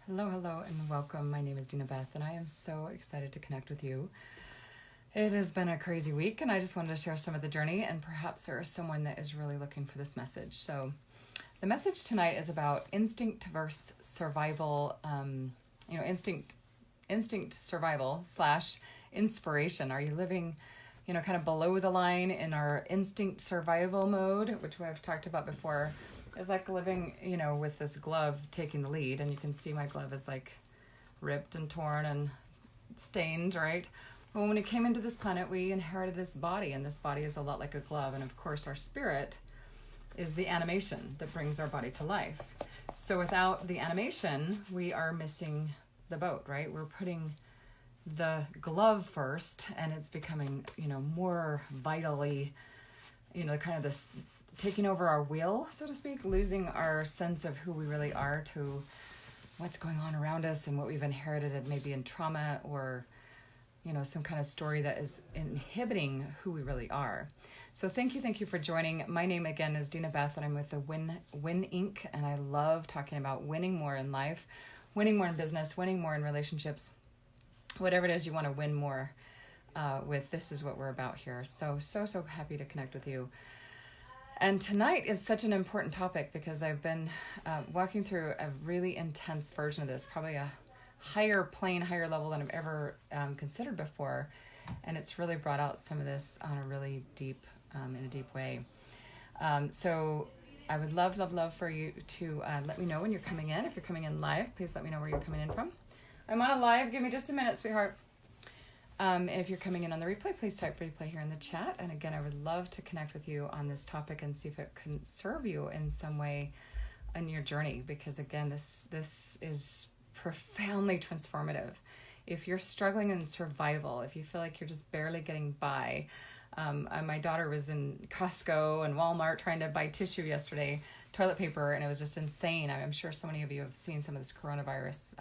Hello, hello, and welcome. My name is Dina Beth, and I am so excited to connect with you. It has been a crazy week, and I just wanted to share some of the journey, and perhaps there is someone that is really looking for this message. So, the message tonight is about instinct versus survival. Instinct survival / inspiration. Are you living, kind of below the line in our instinct survival mode, which I've talked about before? Is like living, with this glove taking the lead, and you can see my glove is like ripped and torn and stained, right? Well, when we came into this planet, we inherited this body, and this body is a lot like a glove. And of course, our spirit is the animation that brings our body to life. So without the animation, we are missing the boat, right? We're putting the glove first, and it's becoming, more vitally, kind of this taking over our will, so to speak, losing our sense of who we really are to what's going on around us and what we've inherited, maybe in trauma or, some kind of story that is inhibiting who we really are. So thank you for joining. My name again is Dina Beth, and I'm with the Win Inc. And I love talking about winning more in life, winning more in business, winning more in relationships, whatever it is you want to win more with. This is what we're about here. So happy to connect with you. And tonight is such an important topic because I've been walking through a really intense version of this, probably a higher level than I've ever considered before. And it's really brought out some of this on a really deep, in a deep way. So I would love for you to let me know when you're coming in. If you're coming in live, please let me know where you're coming in from. I'm on a live. Give me just a minute, sweetheart. And if you're coming in on the replay, please type replay here in the chat. And again, I would love to connect with you on this topic and see if it can serve you in some way in your journey. Because again, this is profoundly transformative. If you're struggling in survival, if you feel like you're just barely getting by, my daughter was in Costco and Walmart trying to buy tissue yesterday, toilet paper, and it was just insane. I'm sure so many of you have seen some of this coronavirus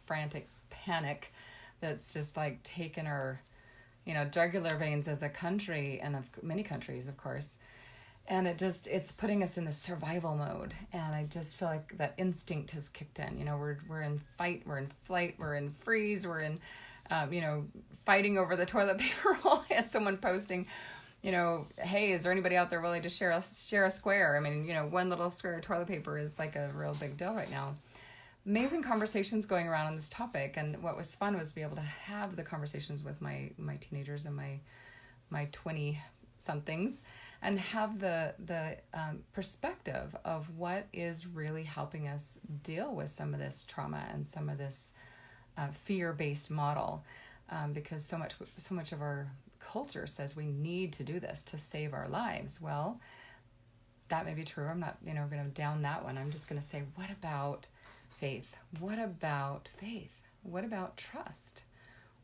frantic panic that's just like taken our, jugular veins as a country, and of many countries, of course. And it's putting us in the survival mode. And I just feel like that instinct has kicked in. We're in fight, we're in flight, we're in freeze, we're in, fighting over the toilet paper roll. I had someone posting, hey, is there anybody out there willing to share a square? I mean, one little square of toilet paper is like a real big deal right now. Amazing conversations going around on this topic, and what was fun was to be able to have the conversations with my teenagers and my 20 somethings, and have the perspective of what is really helping us deal with some of this trauma and some of this fear-based model, because so much of our culture says we need to do this to save our lives. Well, that may be true. I'm not going to down that one. I'm just going to say, what about faith? What about faith? What about trust?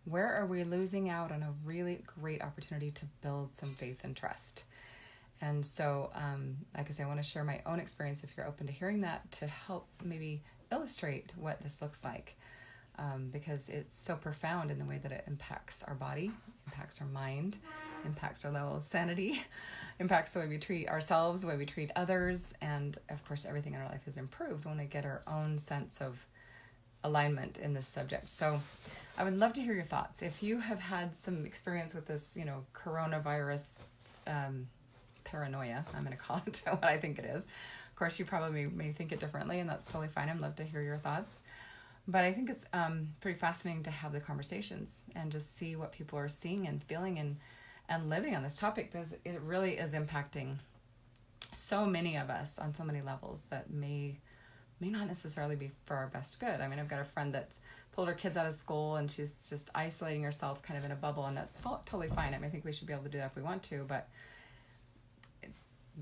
Where are we losing out on a really great opportunity to build some faith and trust? And so, like I say, I want to share my own experience if you're open to hearing that, to help maybe illustrate what this looks like, because it's so profound in the way that it impacts our body, impacts our mind, impacts our level of sanity, impacts the way we treat ourselves, the way we treat others, and of course everything in our life is improved when we get our own sense of alignment in this subject. So I would love to hear your thoughts. If you have had some experience with this, coronavirus paranoia, I'm going to call it what I think it is. Of course, you probably may think it differently, and that's totally fine. I'd love to hear your thoughts. But I think it's pretty fascinating to have the conversations and just see what people are seeing and feeling and living on this topic, because it really is impacting so many of us on so many levels that may not necessarily be for our best good. I mean, I've got a friend that's pulled her kids out of school, and she's just isolating herself kind of in a bubble, and that's totally fine. I mean, I think we should be able to do that if we want to, but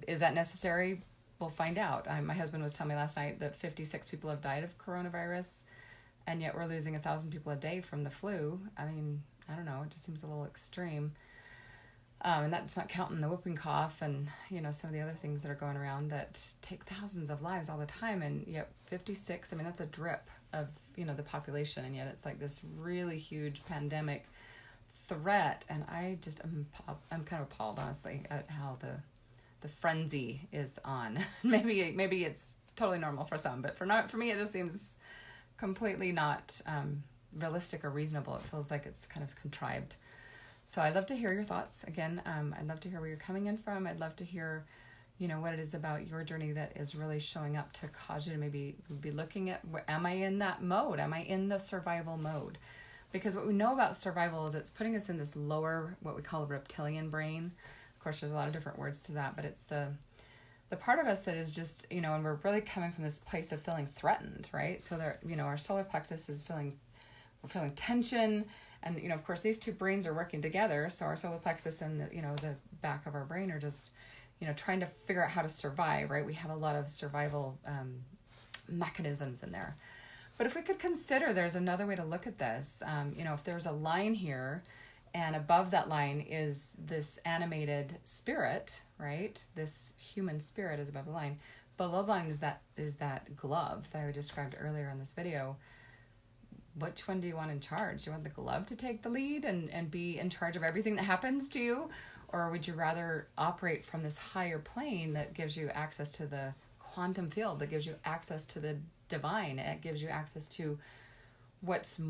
is that necessary? We'll find out. My husband was telling me last night that 56 people have died of coronavirus, and yet we're losing 1,000 people a day from the flu. I mean, I don't know. It just seems a little extreme. And that's not counting the whooping cough and, some of the other things that are going around that take thousands of lives all the time. And yet 56, I mean, that's a drip of, the population. And yet it's like this really huge pandemic threat. And I'm kind of appalled, honestly, at how the frenzy is on. Maybe it's totally normal for some, but for me, it just seems completely not realistic or reasonable. It feels like it's kind of contrived. So I'd love to hear your thoughts. Again, I'd love to hear where you're coming in from. I'd love to hear, what it is about your journey that is really showing up to cause you to maybe be looking at, am I in that mode? Am I in the survival mode? Because what we know about survival is it's putting us in this lower, what we call reptilian brain. Of course, there's a lot of different words to that, but it's the part of us that is just, and we're really coming from this place of feeling threatened, right? So there, our solar plexus is we're feeling tension. And, of course, these two brains are working together. So our solar plexus and the back of our brain are just, trying to figure out how to survive, right? We have a lot of survival mechanisms in there. But if we could consider there's another way to look at this, if there's a line here and above that line is this animated spirit, right? This human spirit is above the line. Below the line is that glove that I described earlier in this video. Which one do you want in charge? Do you want the glove to take the lead and be in charge of everything that happens to you? Or would you rather operate from this higher plane that gives you access to the quantum field, that gives you access to the divine? It gives you access to what's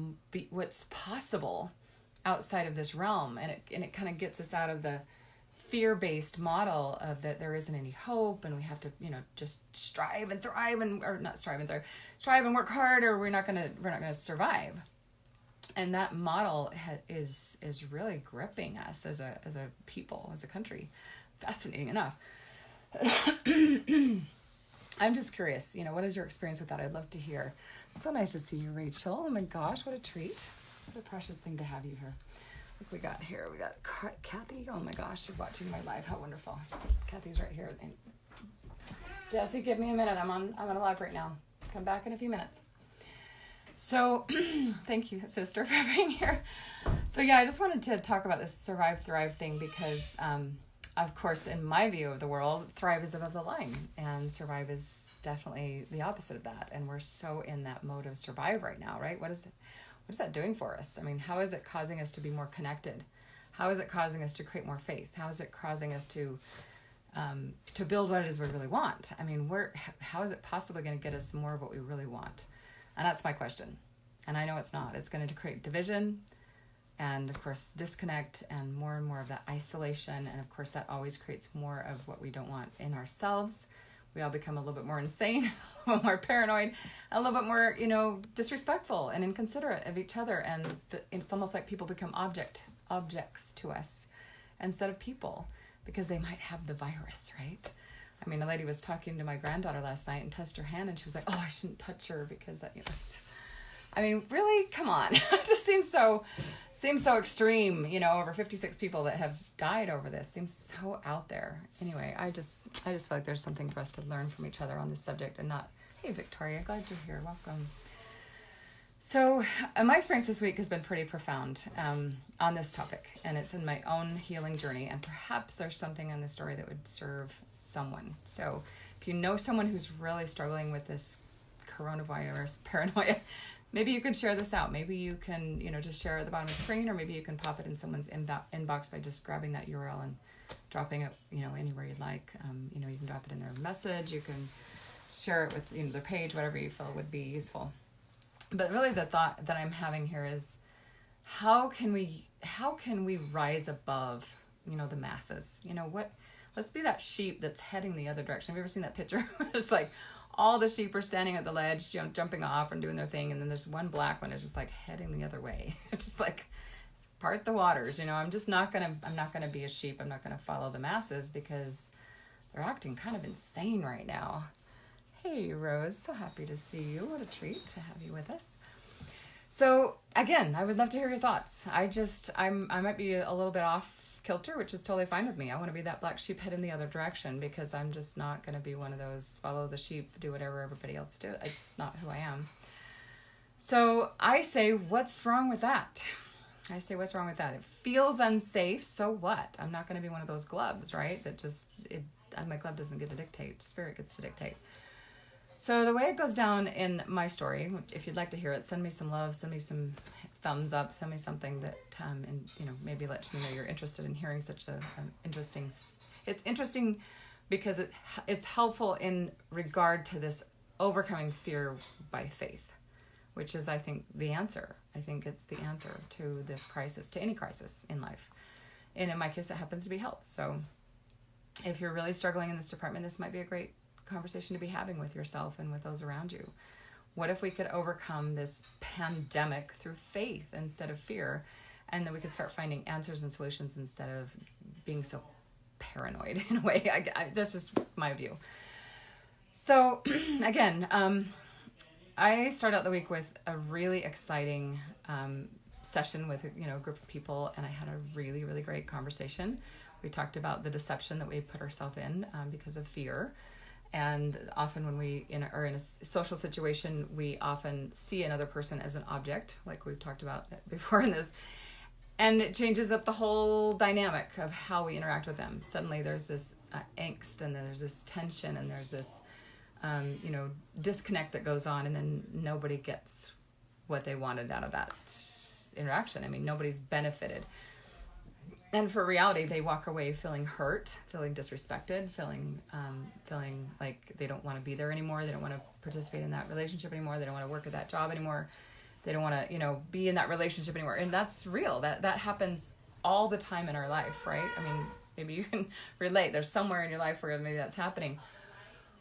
possible outside of this realm. And it kind of gets us out of the fear-based model of that there isn't any hope and we have to, just strive and thrive strive and work hard, or we're not gonna survive. And that model is really gripping us as a people, as a country. Fascinating enough. I'm just curious, what is your experience with that? I'd love to hear. It's so nice to see you, Rachel. Oh my gosh, what a treat. What a precious thing to have you here. Look, we got Kathy. Oh my gosh, you're watching my live. How wonderful. Kathy's right here. And Jesse, give me a minute. I'm on a live right now. Come back in a few minutes. So thank you, sister, for being here. So yeah, I just wanted to talk about this survive, thrive thing because, of course, in my view of the world, thrive is above the line and survive is definitely the opposite of that. And we're so in that mode of survive right now, right? What is that doing for us? I mean, how is it causing us to be more connected? How is it causing us to create more faith? How is it causing us to build what it is we really want? I mean, how is it possibly going to get us more of what we really want? And that's my question. And I know it's not. It's going to create division and, of course, disconnect and more of that isolation. And, of course, that always creates more of what we don't want in ourselves. We all become a little bit more insane, a little more paranoid, a little bit more, disrespectful and inconsiderate of each other. And it's almost like people become objects to us instead of people because they might have the virus, right? I mean, a lady was talking to my granddaughter last night and touched her hand and she was like, oh, I shouldn't touch her because that, I memean, really? Come on. It just seems so extreme, over 56 people that have died over this. Seems so out there. Anyway, I just feel like there's something for us to learn from each other on this subject and not, hey, Victoria, glad you're here. Welcome. So my experience this week has been pretty profound on this topic, and it's in my own healing journey, and perhaps there's something in the story that would serve someone. So if you know someone who's really struggling with this coronavirus paranoia, maybe you can share this out. Maybe you can, just share it at the bottom of the screen, or maybe you can pop it in someone's inbox by just grabbing that URL and dropping it, anywhere you'd like. You can drop it in their message. You can share it with, their page, whatever you feel would be useful. But really the thought that I'm having here is how can we rise above, the masses? Let's be that sheep that's heading the other direction. Have you ever seen that picture? It's like all the sheep are standing at the ledge, jumping off and doing their thing. And then there's one black one is just like heading the other way. It's just like, part the waters, I'm not going to be a sheep. I'm not going to follow the masses because they're acting kind of insane right now. Hey, Rose, so happy to see you. What a treat to have you with us. So again, I would love to hear your thoughts. I might be a little bit off kilter, which is totally fine with me. I want to be that black sheep heading the other direction because I'm just not going to be one of those follow the sheep, do whatever everybody else do. It's just not who I am. So I say, what's wrong with that? It feels unsafe. So what? I'm not going to be one of those gloves, right? That my glove doesn't get to dictate. Spirit gets to dictate. So the way it goes down in my story, if you'd like to hear it, send me some love, send me some thumbs up, send me something that, and maybe let me know you're interested in hearing such a interesting. It's interesting because it's helpful in regard to this overcoming fear by faith, which is, I think, the answer. I think it's the answer to this crisis, to any crisis in life. And in my case, it happens to be health. So if you're really struggling in this department, this might be a great conversation to be having with yourself and with those around you. What if we could overcome this pandemic through faith instead of fear, and then we could start finding answers and solutions instead of being so paranoid in a way? That's just my view. So again, I started out the week with a really exciting session with a group of people, and I had a really, really great conversation. We talked about the deception that we put ourselves in because of fear. And often when we are in a social situation, we often see another person as an object, like we've talked about before in this. And it changes up the whole dynamic of how we interact with them. Suddenly there's this angst, and there's this tension, and there's this disconnect that goes on, and then nobody gets what they wanted out of that interaction. I mean, nobody's benefited. And for reality, they walk away feeling hurt, feeling disrespected, feeling like they don't want to be there anymore. They don't want to participate in that relationship anymore. They don't want to work at that job anymore. They don't want to, be in that relationship anymore. And that's real. That happens all the time in our life, right? I mean, maybe you can relate. There's somewhere in your life where maybe that's happening.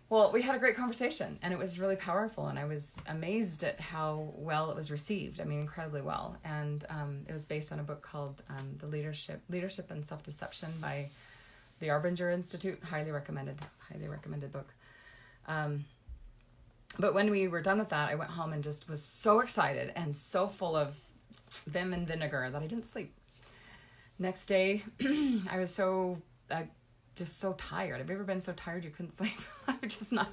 Well, we had a great conversation, and it was really powerful, and I was amazed at how well it was received. I mean, incredibly well. And it was based on a book called The Leadership and Self-Deception by the Arbinger Institute. Highly recommended book. But when we were done with that, I went home and just was so excited and so full of vim and vinegar that I didn't sleep. Next day, I was just so tired. Have you ever been so tired you couldn't sleep? Just not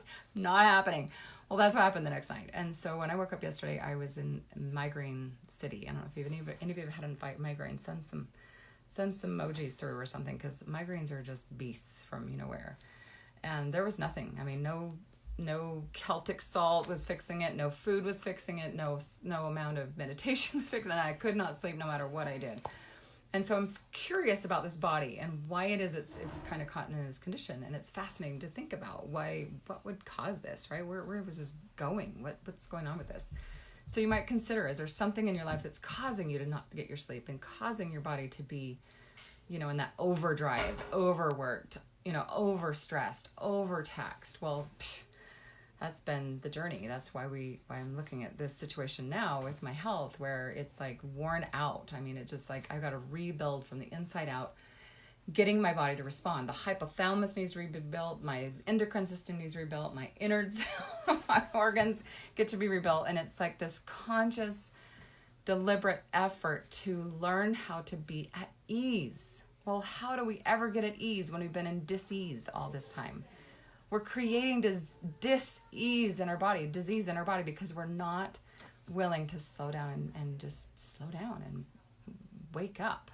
happening. Well, that's what happened the next night. And so when I woke up yesterday, I was in migraine city. I don't know if any of you have had a migraine. Send some emojis through or something, because migraines are just beasts from where. And there was nothing. I mean, no Celtic salt was fixing it. No food was fixing it. No amount of meditation was fixing it. And I could not sleep no matter what I did. And so I'm curious about this body and why it is it's kind of caught in this condition. And it's fascinating to think about what would cause this, right? Where was this going? What's going on with this? So you might consider, is there something in your life that's causing you to not get your sleep and causing your body to be, in that overdrive, overworked, overstressed, overtaxed? Well, that's been the journey. That's why I'm looking at this situation now with my health, where it's like worn out. I mean, it's just like I've got to rebuild from the inside out, getting my body to respond. The hypothalamus needs to be rebuilt. My endocrine system needs rebuilt. My innards, my organs get to be rebuilt. And it's like this conscious, deliberate effort to learn how to be at ease. Well, how do we ever get at ease when we've been in dis-ease all this time? We're creating dis-ease in our body, disease in our body, because we're not willing to slow down and just slow down and wake up.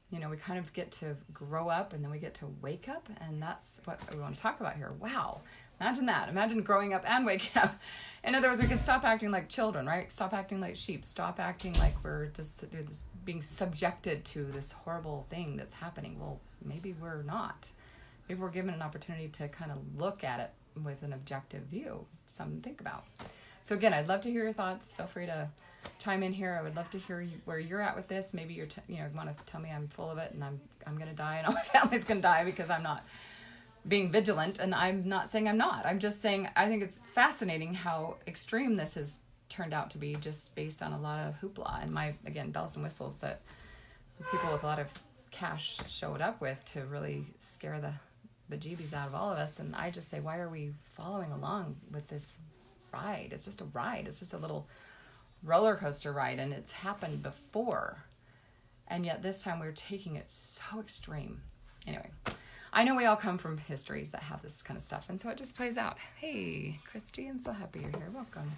We kind of get to grow up, and then we get to wake up, and that's what we want to talk about here. Wow. Imagine that. Imagine growing up and waking up. In other words, we can stop acting like children, right? Stop acting like sheep. Stop acting like we're just being subjected to this horrible thing that's happening. Well, maybe we're not. Maybe we're given an opportunity to kind of look at it with an objective view, something to think about. So again, I'd love to hear your thoughts. Feel free to chime in here. I would love to hear where you're at with this. Maybe you're want to tell me I'm full of it and I'm going to die and all my family's going to die because I'm not being vigilant. And I'm not saying I'm not. I'm just saying I think it's fascinating how extreme this has turned out to be, just based on a lot of hoopla and bells and whistles that people with a lot of cash showed up with to really scare the bejeebies out of all of us. And I just say, why are we following along with this ride? It's just a ride. It's just a little roller coaster ride, and it's happened before, and yet this time we're taking it so extreme. Anyway, I know we all come from histories that have this kind of stuff, and so it just plays out. Hey, Christy, I'm so happy you're here. Welcome.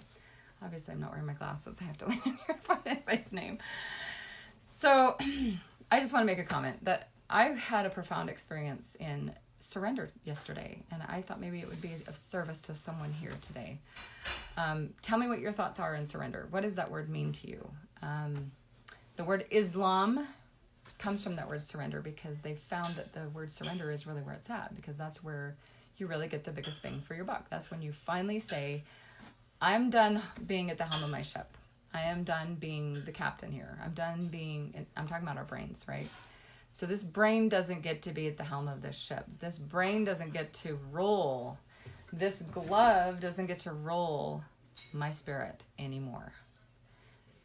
Obviously, I'm not wearing my glasses. I have to lean in here to find anybody's name. So I just want to make a comment that I had a profound experience in surrender yesterday, and I thought maybe it would be of service to someone here today. Tell me what your thoughts are in surrender. What does that word mean to you? The word Islam comes from that word surrender, because they found that the word surrender is really where it's at, because that's where you really get the biggest bang for your buck. That's when you finally say, I'm done being at the helm of my ship. I am done being the captain here. I'm talking about our brains, right? So this brain doesn't get to be at the helm of this ship. This brain doesn't get to roll. This glove doesn't get to roll my spirit anymore.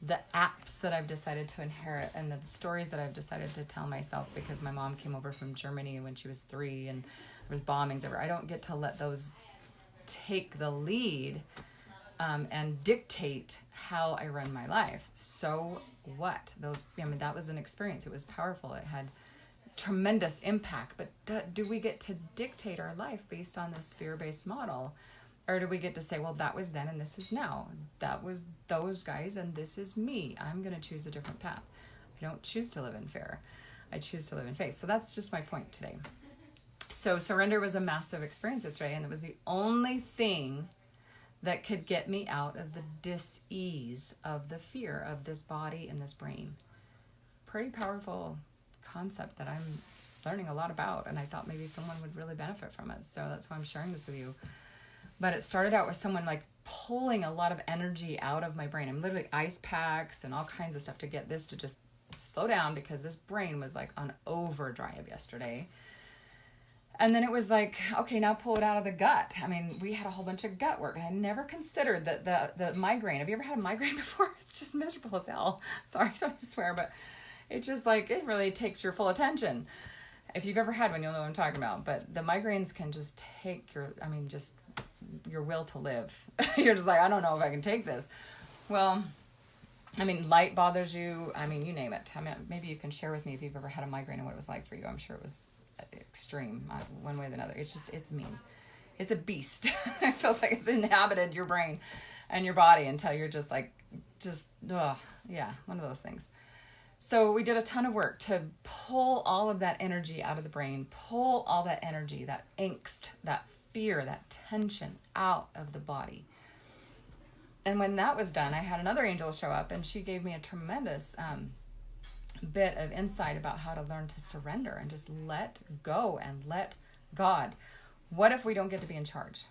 The apps that I've decided to inherit and the stories that I've decided to tell myself because my mom came over from Germany when she was 3 and there was bombings everywhere. I don't get to let those take the lead and dictate how I run my life. So what? That was an experience. It was powerful. It had tremendous impact. But do we get to dictate our life based on this fear-based model? Or do we get to say, well, that was then and this is now. That was those guys and this is me. I'm going to choose a different path. I don't choose to live in fear. I choose to live in faith. So that's just my point today. So surrender was a massive experience yesterday, and it was the only thing that could get me out of the dis-ease of the fear of this body and this brain. Pretty powerful concept that I'm learning a lot about, and I thought maybe someone would really benefit from it. So that's why I'm sharing this with you. But it started out with someone like pulling a lot of energy out of my brain. I'm literally ice packs and all kinds of stuff to get this to just slow down because this brain was like on overdrive yesterday. And then it was like, okay, now pull it out of the gut. I mean, we had a whole bunch of gut work, and I never considered that the migraine. Have you ever had a migraine before? It's just miserable as hell. Sorry, don't swear, but it's just like, it really takes your full attention. If you've ever had one, you'll know what I'm talking about. But the migraines can just take your will to live. You're just like, I don't know if I can take this. Well, I mean, light bothers you. I mean, you name it. I mean, maybe you can share with me if you've ever had a migraine and what it was like for you. I'm sure it was extreme, one way or another. It's mean. It's a beast. It feels like it's inhabited your brain and your body until you're just like, one of those things. So we did a ton of work to pull all of that energy out of the brain, pull all that energy, that angst, that fear, that tension out of the body. And when that was done, I had another angel show up, and she gave me a tremendous bit of insight about how to learn to surrender and just let go and let God. What if we don't get to be in charge?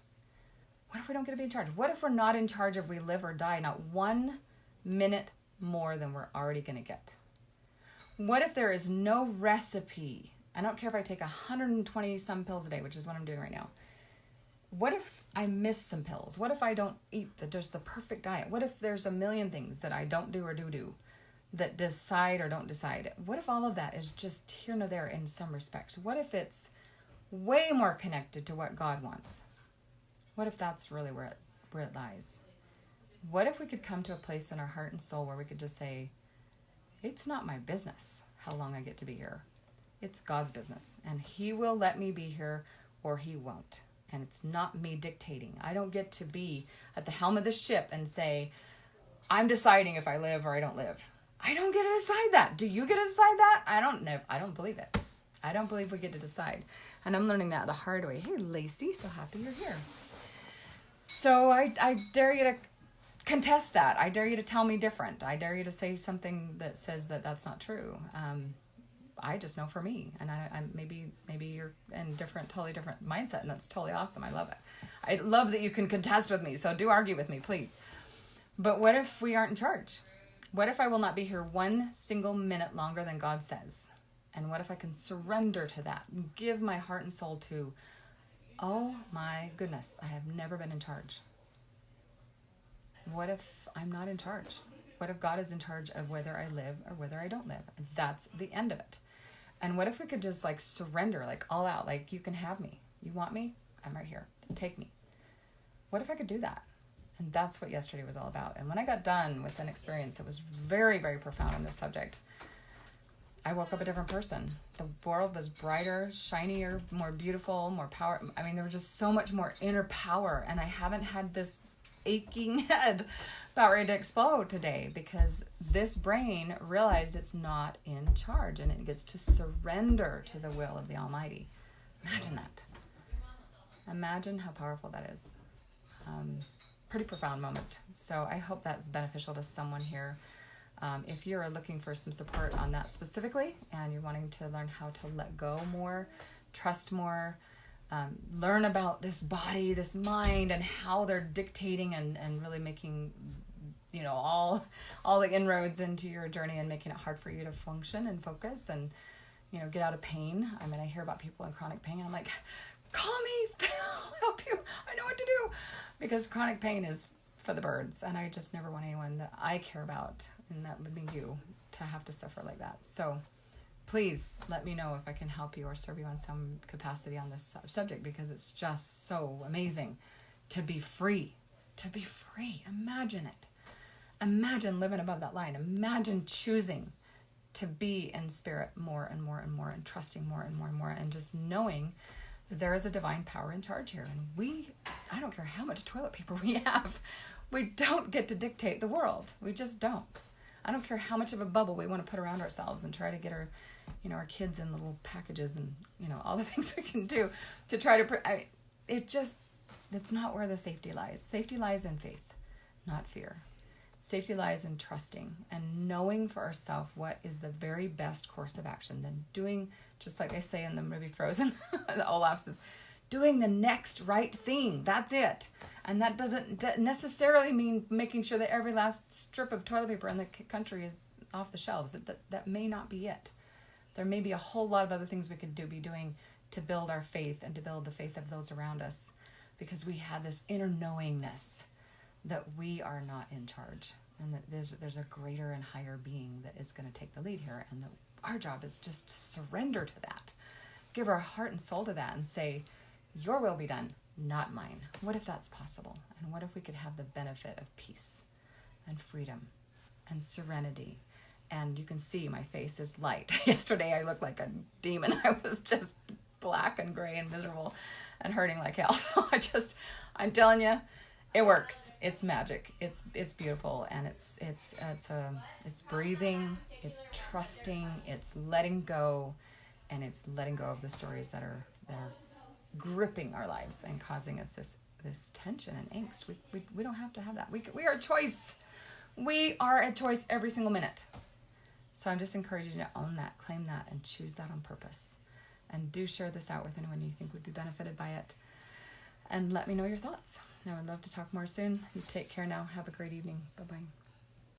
What if we don't get to be in charge? What if we're not in charge if we live or die, not 1 minute more than we're already going to get? What if there is no recipe? I don't care if I take 120 some pills a day, which is what I'm doing right now. What if I miss some pills? What if I don't eat just the perfect diet? What if there's a million things that I don't do or do that decide or don't decide? What if all of that is just here and there in some respects? What if it's way more connected to what God wants? What if that's really where it lies? What if we could come to a place in our heart and soul where we could just say, it's not my business how long I get to be here. It's God's business, and He will let me be here or He won't. And it's not me dictating. I don't get to be at the helm of the ship and say, I'm deciding if I live or I don't live. I don't get to decide that. Do you get to decide that? I don't know. I don't believe it. I don't believe we get to decide. And I'm learning that the hard way. Hey, Lacey, so happy you're here. So I dare you to contest that. I dare you to tell me different. I dare you to say something that says that that's not true. I just know for me, and I maybe you're in totally different mindset, and that's totally awesome. I love it. I love that you can contest with me. So do argue with me, please. But what if we aren't in charge? What if I will not be here 1 single minute longer than God says? And what if I can surrender to that and give my heart and soul to, oh my goodness, I have never been in charge. What if I'm not in charge? What if God is in charge of whether I live or whether I don't live? That's the end of it. And what if we could just like surrender, like all out, like you can have me. You want me? I'm right here. Take me. What if I could do that? And that's what yesterday was all about. And when I got done with an experience that was very, very profound on this subject, I woke up a different person. The world was brighter, shinier, more beautiful, more power. I mean, there was just so much more inner power. And I haven't had this aching head about ready to explode today because this brain realized it's not in charge and it gets to surrender to the will of the Almighty. Imagine that. Imagine how powerful that is. Pretty profound moment. So I hope that's beneficial to someone here. If you're looking for some support on that specifically and you're wanting to learn how to let go more, trust more, learn about this body, this mind, and how they're dictating and really making, all the inroads into your journey and making it hard for you to function and focus and, get out of pain. I mean, I hear about people in chronic pain, and I'm like, call me, I'll help you. I know what to do. Because chronic pain is for the birds, and I just never want anyone that I care about, and that would be you, to have to suffer like that. So please let me know if I can help you or serve you on some capacity on this subject, because it's just so amazing to be free. To be free. Imagine it. Imagine living above that line. Imagine choosing to be in spirit more and more and more, and trusting more and more and more, and just knowing that there is a divine power in charge here. And I don't care how much toilet paper we have, we don't get to dictate the world. We just don't. I don't care how much of a bubble we want to put around ourselves and try to get our, our kids in little packages and, all the things we can do to try to, it's not where the safety lies. Safety lies in faith, not fear. Safety lies in trusting and knowing for ourselves what is the very best course of action. Then doing, just like I say in the movie Frozen, Olaf says, doing the next right thing. That's it. And that doesn't necessarily mean making sure that every last strip of toilet paper in the country is off the shelves. That may not be it. There may be a whole lot of other things we could be doing to build our faith and to build the faith of those around us, because we have this inner knowingness that we are not in charge, and that there's a greater and higher being that is going to take the lead here, and that our job is just to surrender to that, give our heart and soul to that, and say, your will be done, not mine. What if that's possible? And what if we could have the benefit of peace and freedom and serenity? And you can see my face is light. Yesterday I looked like a demon. I was just black and gray and miserable and hurting like hell. So I'm telling you, it works. It's magic. It's beautiful, and it's breathing, it's trusting, it's letting go, and it's letting go of the stories that are gripping our lives and causing us this tension and angst. We don't have to have that. We are a choice. We are a choice every single minute. So I'm just encouraging you to own that, claim that, and choose that on purpose. And do share this out with anyone you think would be benefited by it. And let me know your thoughts. I would love to talk more soon. You take care now. Have a great evening. Bye-bye.